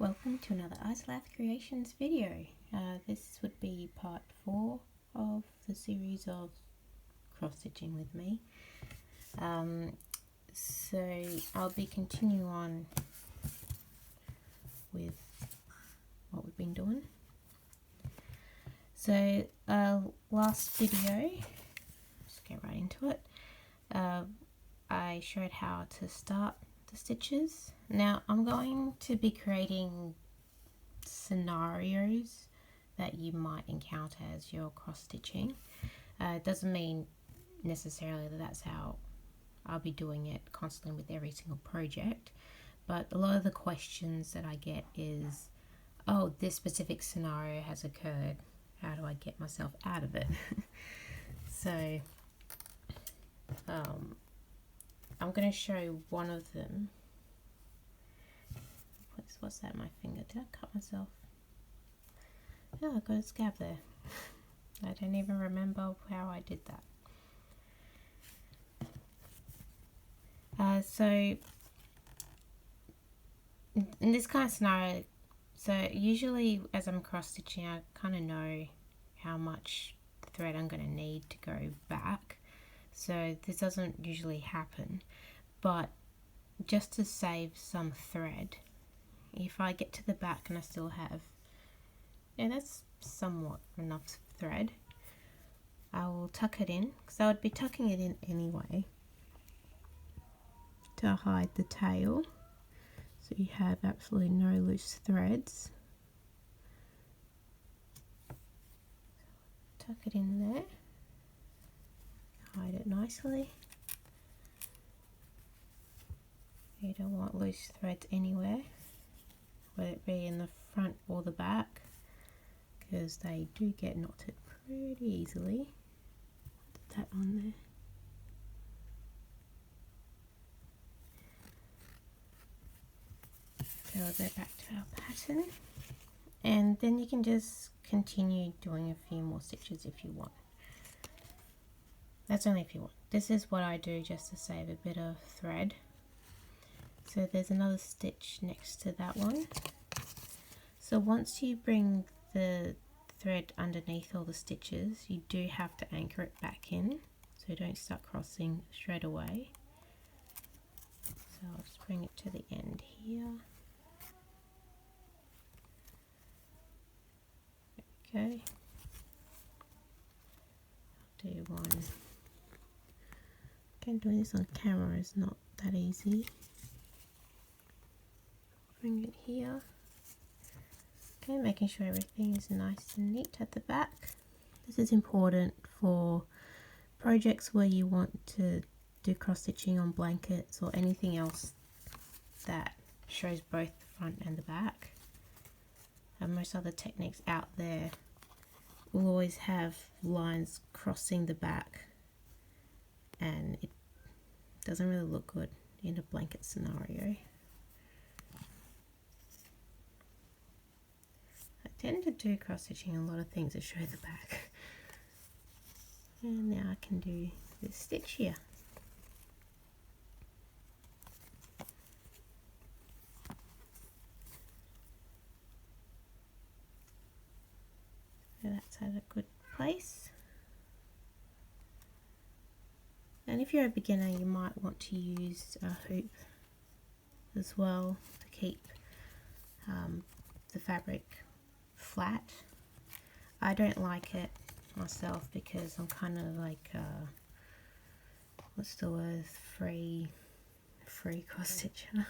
Welcome to another Islath Creations video. This would be part 4 of the series of cross-stitching with me. So I'll be continuing on with what we've been doing. So last video, let's get right into it, I showed how to start the stitches. Now I'm going to be creating scenarios that you might encounter as you're cross stitching. It doesn't mean necessarily that that's how I'll be doing it constantly with every single project, but a lot of the questions that I get is, oh, this specific scenario has occurred, how do I get myself out of it? So I'm going to show one of them. What's that, my finger? Did I cut myself? Oh, I got a scab there. I don't even remember how I did that. So in this kind of scenario, so usually as I'm cross stitching, I kind of know how much thread I'm going to need to go back. So this doesn't usually happen, but just to save some thread, if I get to the back and I still have, that's somewhat enough thread, I will tuck it in, because I would be tucking it in anyway to hide the tail, so you have absolutely no loose threads. Tuck it in there, hide it nicely. You don't want loose threads anywhere, whether it be in the front or the back, because they do get knotted pretty easily. Put that on there. So I'll go back to our pattern, and then you can just continue doing a few more stitches if you want. That's only if you want. This is what I do just to save a bit of thread. So there's another stitch next to that one. So once you bring the thread underneath all the stitches, you do have to anchor it back in, so don't start crossing straight away. So I'll just bring it to the end here. Okay. I'll do one. Again, doing this on camera is not that easy. Bring it here. Okay, making sure everything is nice and neat at the back. This is important for projects where you want to do cross stitching on blankets or anything else that shows both the front and the back. And most other techniques out there will always have lines crossing the back, and it doesn't really look good in a blanket scenario. I tend to do cross stitching a lot of things that show the back. And now I can do this stitch here. So that's at a good place. And if you're a beginner, you might want to use a hoop as well to keep the fabric flat. I don't like it myself because I'm kind of like what's the word, free cross stitcher.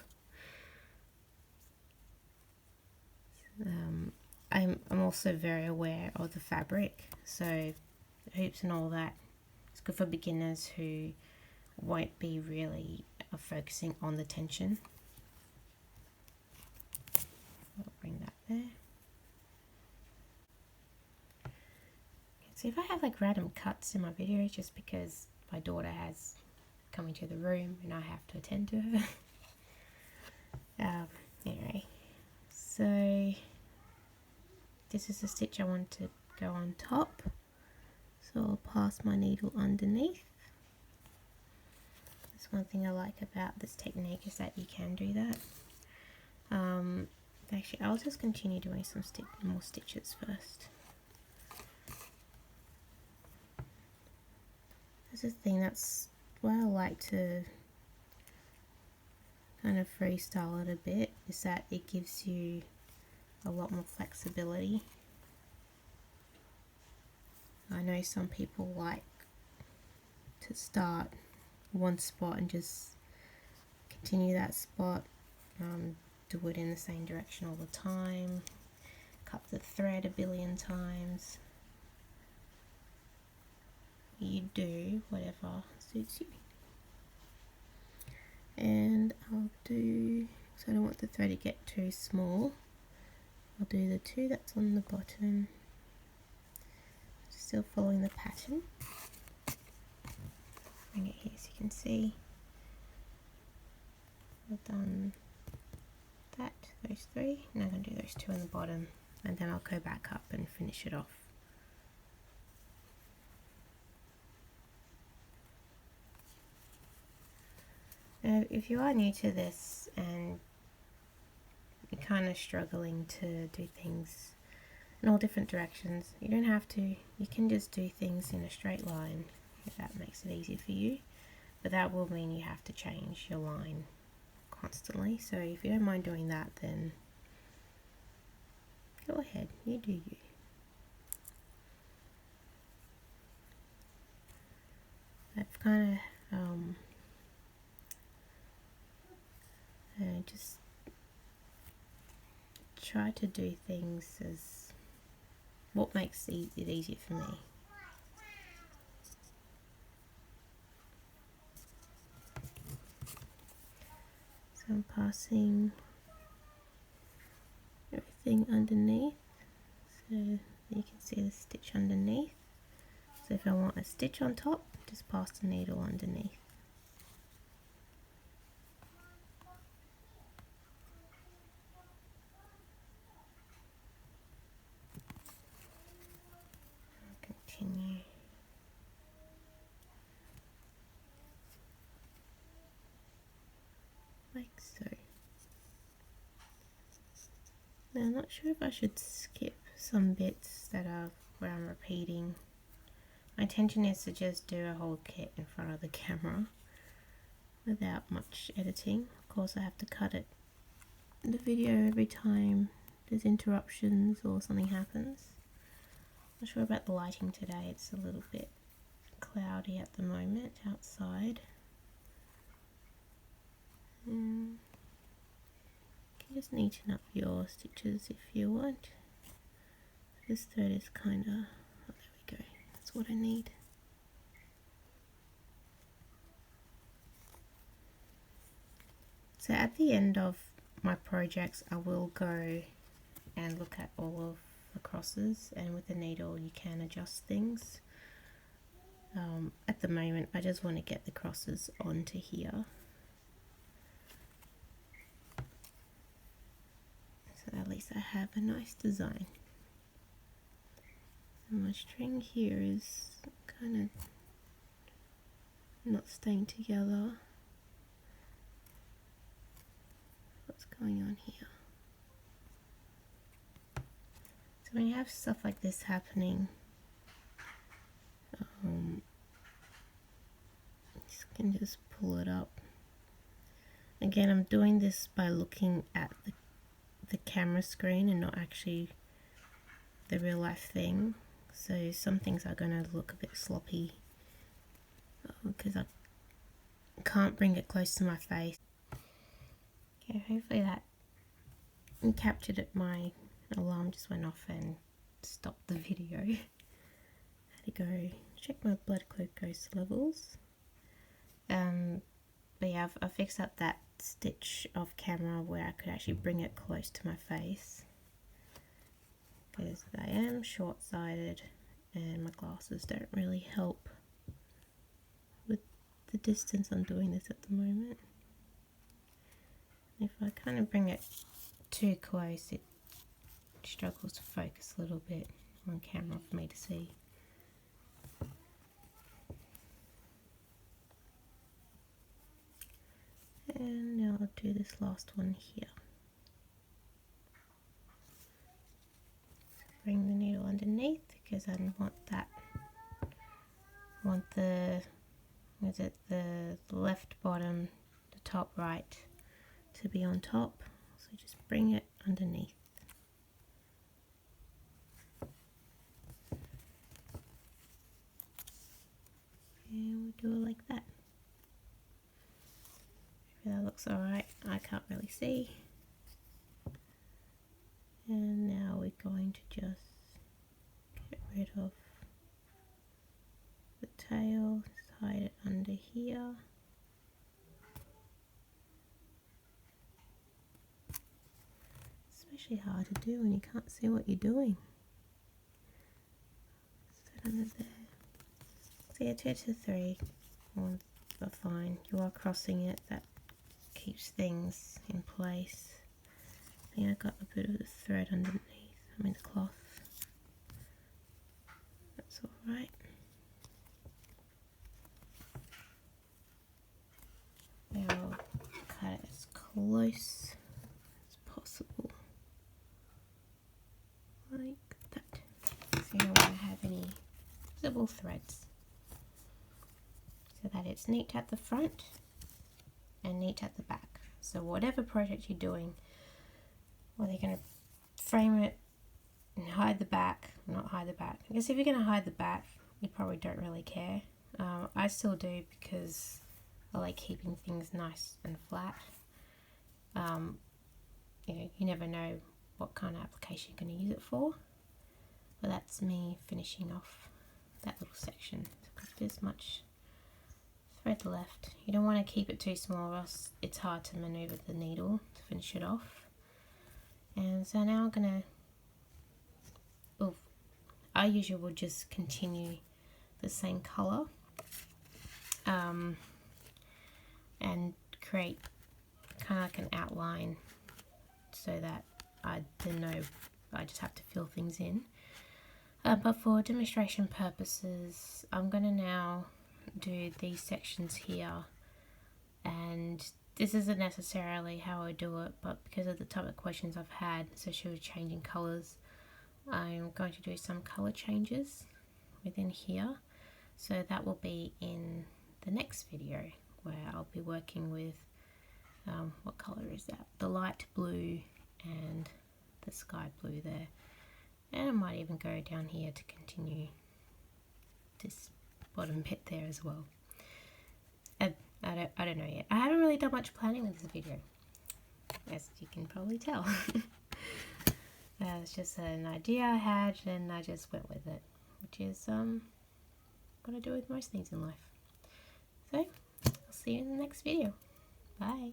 I'm also very aware of the fabric, so hoops and all that, it's good for beginners who won't be really focusing on the tension. I'll bring that there. So if I have like random cuts in my videos, just because my daughter has come into the room and I have to attend to her. Anyway, so this is the stitch I want to go on top. So I'll pass my needle underneath. That's one thing I like about this technique, is that you can do that. Actually, I'll just continue doing some more stitches first. This is the thing, that's why I like to kind of freestyle it a bit, is that it gives you a lot more flexibility. I know some people like to start one spot and just continue that spot, do it in the same direction all the time, cut the thread a billion times. You do whatever suits you. And I'll do, so I don't want the thread to get too small, I'll do the 2 that's on the bottom, still following the pattern. Bring it here so you can see. I've done that, those 3, and I'm going to do those 2 on the bottom, and then I'll go back up and finish it off. Now, if you are new to this and you're kind of struggling to do things in all different directions, you don't have to. You can just do things in a straight line if that makes it easier for you, but that will mean you have to change your line constantly. So if you don't mind doing that, then go ahead, you do you. I've kind of just try to do things as what makes it easier for me. So I'm passing everything underneath, so you can see the stitch underneath. So if I want a stitch on top, just pass the needle underneath. I'll continue. Like so. Now I'm not sure if I should skip some bits that are where I'm repeating. My intention is to just do a whole kit in front of the camera without much editing. Of course I have to cut the video every time there's interruptions or something happens. Not sure about the lighting today, it's a little bit cloudy at the moment outside. You can just neaten up your stitches if you want. This thread is kind of, oh, there we go, that's what I need. So at the end of my projects I will go and look at all of the crosses, and with the needle you can adjust things. At the moment I just want to get the crosses onto here, so at least I have a nice design. And my string here is kind of not staying together. What's going on here? So when you have stuff like this happening, you can just pull it up. Again, I'm doing this by looking at the camera screen and not actually the real life thing. So some things are going to look a bit sloppy because I can't bring it close to my face. Okay, hopefully that captured it. My alarm just went off and stopped the video. I had to go check my blood glucose levels. But yeah, I fixed up that stitch off camera where I could actually bring it close to my face, because I am short-sighted and my glasses don't really help with the distance I'm doing this at the moment. If I kind of bring it too close, it struggles to focus a little bit on camera for me to see. And now I'll do this last one here. bring the needle underneath because I want that, I want the, is it the left bottom, the top right to be on top, so just bring it underneath. And we'll do it like that. If that looks alright, I can't really see. And now we're going to just get rid of the tail, just hide it under here. Especially hard to do when you can't see what you're doing. Set under there. So yeah, 2 to 3 are fine. You are crossing it, that keeps things in place. I think I got a bit of the thread underneath, I mean the cloth. That's alright. Now I'll cut it as close as possible. Like that. So you don't want to have any visible threads. So that it's neat at the front and neat at the back. So whatever project you're doing, whether you're going to frame it and hide the back, not hide the back. I guess if you're going to hide the back, you probably don't really care. I still do because I like keeping things nice and flat. You know, you never know what kind of application you're going to use it for. But that's me finishing off that little section. So this much thread left. You don't want to keep it too small or else it's hard to maneuver the needle to finish it off. And so now I'm gonna, I usually would just continue the same color and create kind of like an outline so that I then know I just have to fill things in. But for demonstration purposes, I'm gonna now do these sections here, and this isn't necessarily how I do it, but because of the type of questions I've had, especially with changing colors, I'm going to do some color changes within here. So that will be in the next video where I'll be working with, what color is that? The light blue and the sky blue there. And I might even go down here to continue this bottom bit there as well. I don't know yet. I haven't really done much planning with this video, as you can probably tell. It's just an idea I had and I just went with it, which is what I do with most things in life. So, I'll see you in the next video. Bye.